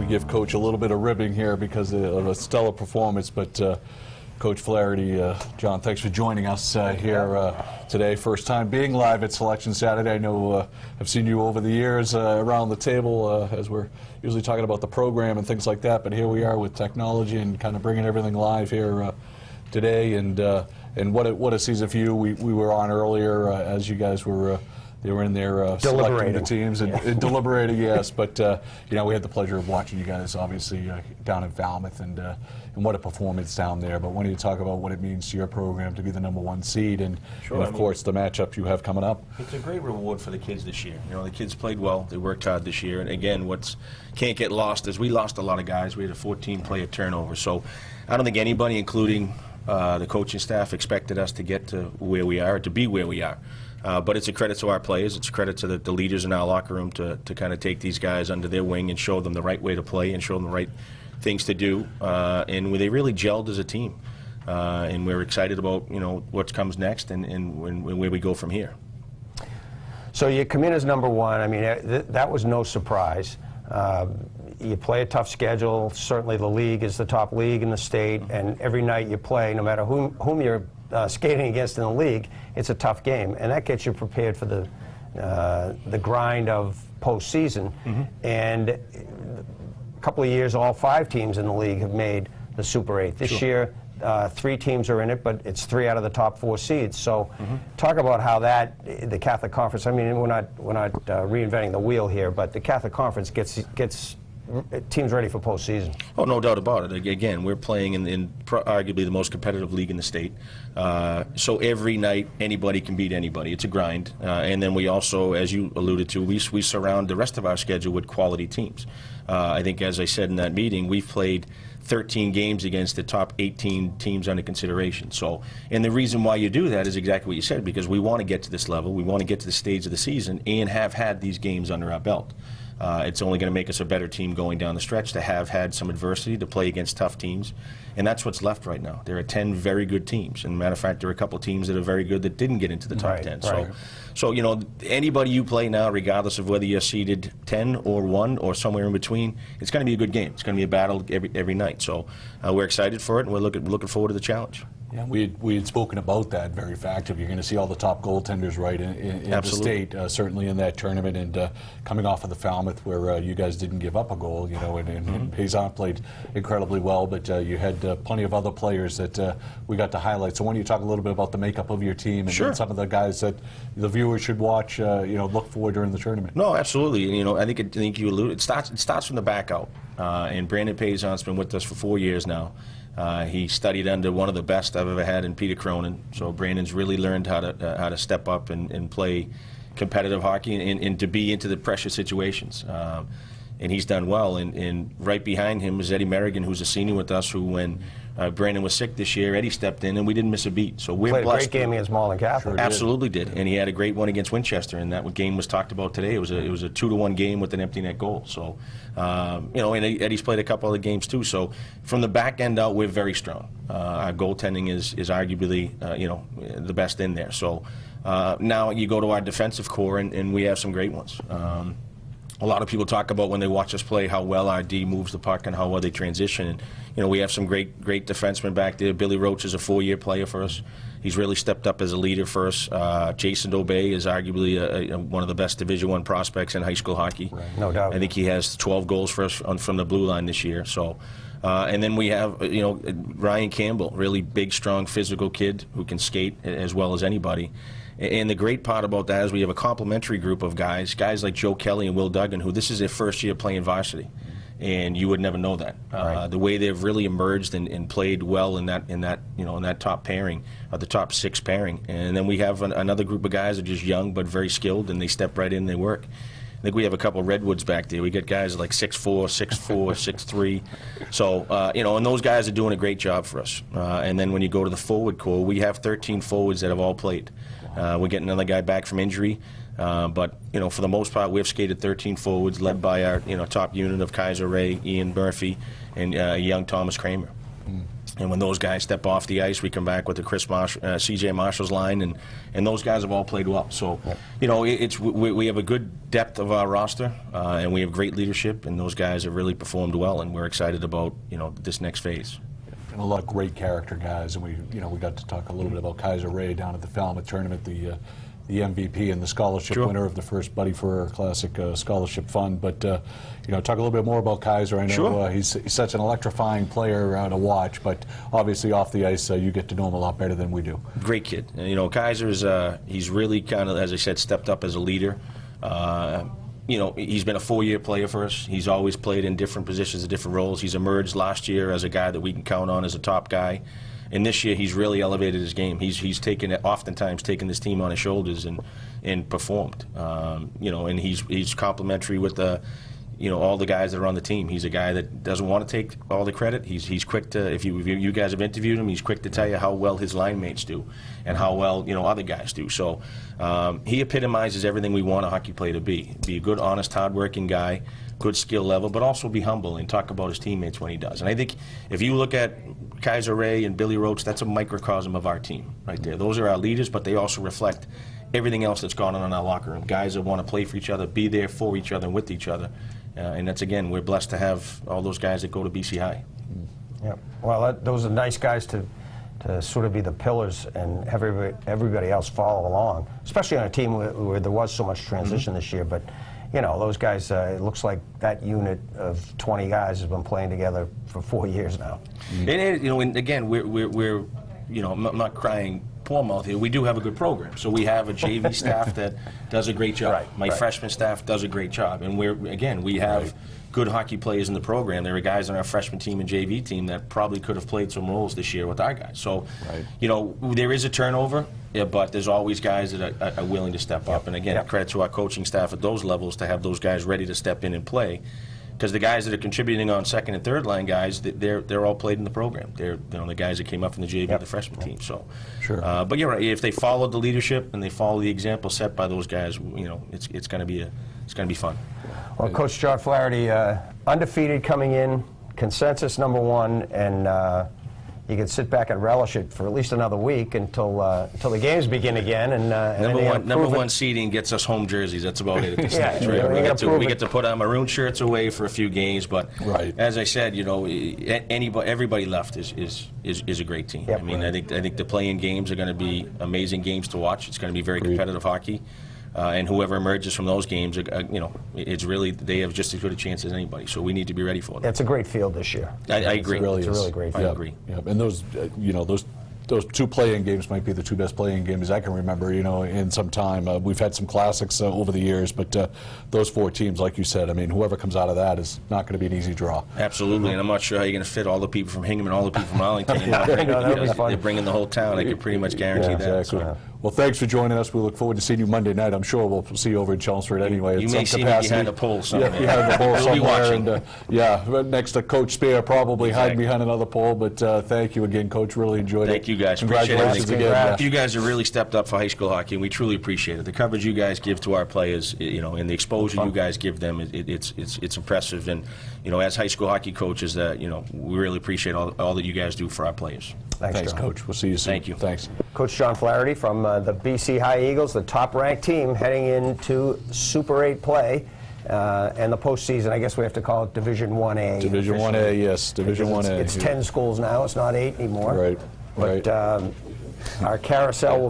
we give Coach a little bit of ribbing here because of a stellar performance, but Coach Flaherty, John, thanks for joining us here today. First time being live at Selection Saturday. I know I've seen you over the years around the table as we're usually talking about the program and things like that, but here we are with technology and kind of bringing everything live here today. And what a season for you. We were on earlier as you guys were they were in there selecting the teams and deliberating, yes. But you know, we had the pleasure of watching you guys, obviously, down in Falmouth, and what a performance down there. But when you talk about what it means to your program to be the #1 seed, and of course the matchup you have coming up, it's a great reward for the kids this year. You know, the kids played well, they worked hard this year, and again, what's can't get lost is we lost a lot of guys. We had a 14-player turnover, so I don't think anybody, including the coaching staff, expected us to get to where we are, to be where we are. But it's a credit to our players. It's a credit to the leaders in our locker room to kind of take these guys under their wing and show them the right way to play and show them the right things to do. And they really gelled as a team. And we're excited about, you know, what comes next and where we go from here. So you come in as #1. I mean, that was no surprise. You play a tough schedule. Certainly the league is the top league in the state, and every night you play, no matter whom you're skating against in the league, it's a tough game, and that gets you prepared for the grind of postseason. And a couple of years, all 5 teams in the league have made the Super 8. This year, 3 teams are in it, but it's 3 out of the top 4 seeds. So, talk about how the Catholic Conference. I mean, we're not reinventing the wheel here, but the Catholic Conference gets teams ready for postseason. Oh, no doubt about it. Again, we're playing in arguably the most competitive league in the state. So every night, anybody can beat anybody. It's a grind. And then we also, as you alluded to, we surround the rest of our schedule with quality teams. I think, as I said in that meeting, we've played 13 games against the top 18 teams under consideration. So, and the reason why you do that is exactly what you said, because we want to get to this level, we want to get to the stage of the season, and have had these games under our belt. It's only going to make us a better team going down the stretch to have had some adversity, to play against tough teams, and that's what's left right now. There are 10 very good teams, and matter of fact, there are a couple of teams that are very good that didn't get into the top 10. So, you know, anybody you play now, regardless of whether you're seeded 10 or 1 or somewhere in between, it's going to be a good game. It's going to be a battle every night. So we're excited for it, and we're looking forward to the challenge. Yeah, we had spoken about that very fact of you're going to see all the top goaltenders right in the state, certainly in that tournament, and coming off of the Falmouth where you guys didn't give up a goal, you know, and Payson played incredibly well, but you had plenty of other players that we got to highlight. So why don't you talk a little bit about the makeup of your team and some of the guys that the viewers should watch, you know, look for during the tournament? No, absolutely. And, you know, I think you alluded. It starts from the back out, and Brandon Paysan's been with us for 4 years now. He studied under one of the best I've ever had in Peter Cronin. So Brandon's really learned how to step up and play competitive hockey and to be into the pressure situations. And he's done well. And right behind him is Eddie Merrigan, who's a senior with us, who when Brandon was sick this year, Eddie stepped in and we didn't miss a beat. So we're played blessed. A great game against Malden Catholic. Absolutely did. And he had a great one against Winchester, and that game was talked about today. It was a 2-1 game with an empty net goal. So, you know, and Eddie's played a couple other games too. So from the back end out, we're very strong. Our goaltending is arguably, you know, the best in there. So now you go to our defensive core, and we have some great ones. A lot of people talk about when they watch us play how well our D moves the puck and how well they transition. And, you know, we have some great defensemen back there. Billy Roach is a 4-year player for us. He's really stepped up as a leader for us. Jason Dobey is arguably one of the best Division I prospects in high school hockey. Right. No doubt. I think he has 12 goals for us from the blue line this year. So, and then we have, you know, Ryan Campbell, really big, strong, physical kid who can skate as well as anybody. And the great part about that is we have a complimentary group of guys like Joe Kelly and Will Duggan, who this is their first year playing varsity, and you would never know that. The way they've really emerged and played well in that top pairing, the top 6 pairing. And then we have another group of guys that are just young but very skilled, and they step right in, they work. I think we have a couple of redwoods back there. We got guys like 6'4", 6'4", 6'3". So, you know, and those guys are doing a great job for us. And then when you go to the forward core, we have 13 forwards that have all played. We're getting another guy back from injury. But, you know, for the most part, we've skated 13 forwards, led by our, you know, top unit of Kaiser Ray, Ian Murphy, and young Thomas Kramer. And when those guys step off the ice, we come back with the C.J. Marshall's line, and those guys have all played well. So, you know, we have a good depth of our roster, and we have great leadership, and those guys have really performed well, and we're excited about, you know, this next phase. And a lot of great character guys, and we got to talk a little bit about Kaiser Ray down at the Falmouth tournament, the MVP and the scholarship winner of the first Buddy Ferrer Classic Scholarship Fund. But you know, talk a little bit more about Kaiser. I know he's such an electrifying player to watch, but obviously off the ice, you get to know him a lot better than we do. Great kid. And, you know, Kaiser's he's really kind of, as I said, stepped up as a leader. You know, he's been a 4-year player for us. He's always played in different positions and different roles. He's emerged last year as a guy that we can count on as a top guy. And this year, he's really elevated his game. Oftentimes taken this team on his shoulders and performed. You know, and he's complimentary with all the guys that are on the team. He's a guy that doesn't want to take all the credit. He's quick to, if you guys have interviewed him, he's quick to tell you how well his line mates do and how well, you know, other guys do. So he epitomizes everything we want a hockey player to be. Be a good, honest, hardworking guy, good skill level, but also be humble and talk about his teammates when he does. And I think if you look at Kaiser Ray and Billy Roach, that's a microcosm of our team right there. Those are our leaders, but they also reflect everything else that's gone on in our locker room. Guys that want to play for each other, be there for each other and with each other. And that's, again, we're blessed to have all those guys that go to BC High. Yeah. Well, those are nice guys to sort of be the pillars and everybody else follow along, especially on a team where there was so much transition this year. But, you know, those guys, it looks like that unit of 20 guys has been playing together for 4 years now. And, you know, and again, we're you know, I'm not crying poor mouth here. We do have a good program. So we have a JV staff that does a great job. My freshman staff does a great job. And we have good hockey players in the program. There are guys on our freshman team and JV team that probably could have played some roles this year with our guys. So, you know, there is a turnover, but there's always guys that are willing to step up. And again, credit to our coaching staff at those levels to have those guys ready to step in and play. Because the guys that are contributing on second and third line guys, they're all played in the program. They're the guys that came up from the JV, the freshman team. So, but you're right. If they follow the leadership and they follow the example set by those guys, you know, it's going to be fun. Well, Coach John Flaherty, undefeated coming in, consensus #1, and you can sit back and relish it for at least another week until the games begin again. And number one seeding gets us home jerseys. That's about it at this stage, right? We get to put our maroon shirts away for a few games, but as I said, you know, everybody left is a great team. I mean, I think the play-in games are going to be amazing games to watch. It's going to be very competitive hockey. And whoever emerges from those games, you know, it's really, they have just as good a chance as anybody. So we need to be ready for them. It's a great field this year. I agree. It's a really great field. I agree. And those, you know, those 2 play-in games might be the 2 best play-in games I can remember, you know, in some time. We've had some classics over the years, but those 4 teams, like you said, I mean, whoever comes out of that is not going to be an easy draw. Absolutely, and I'm not sure how you're going to fit all the people from Hingham and all the people from Arlington. They're bringing the whole town. I can pretty much guarantee that. Exactly. So. Well, thanks for joining us. We look forward to seeing you Monday night. I'm sure we'll see you over in Chelmsford anyway. You may see me behind a pole somewhere. Behind the pole somewhere. We'll be watching. And, next to Coach Spear, probably hiding behind another pole. But thank you again, Coach. Really enjoyed it. Thank you, guys. Congratulations again. You guys have really stepped up for high school hockey, and we truly appreciate it. The coverage you guys give to our players, you know, and the exposure you guys give them, it's impressive. And, you know, as high school hockey coaches, you know, we really appreciate all that you guys do for our players. Thanks, Coach. We'll see you soon. Thank you. Thanks. Coach John Flaherty from the BC High Eagles, the top-ranked team heading into Super 8 play and the postseason. I guess we have to call it Division 1A. Division 1A, yes. Division 1A. It's 10 schools now. It's not 8 anymore. Right. But our carousel will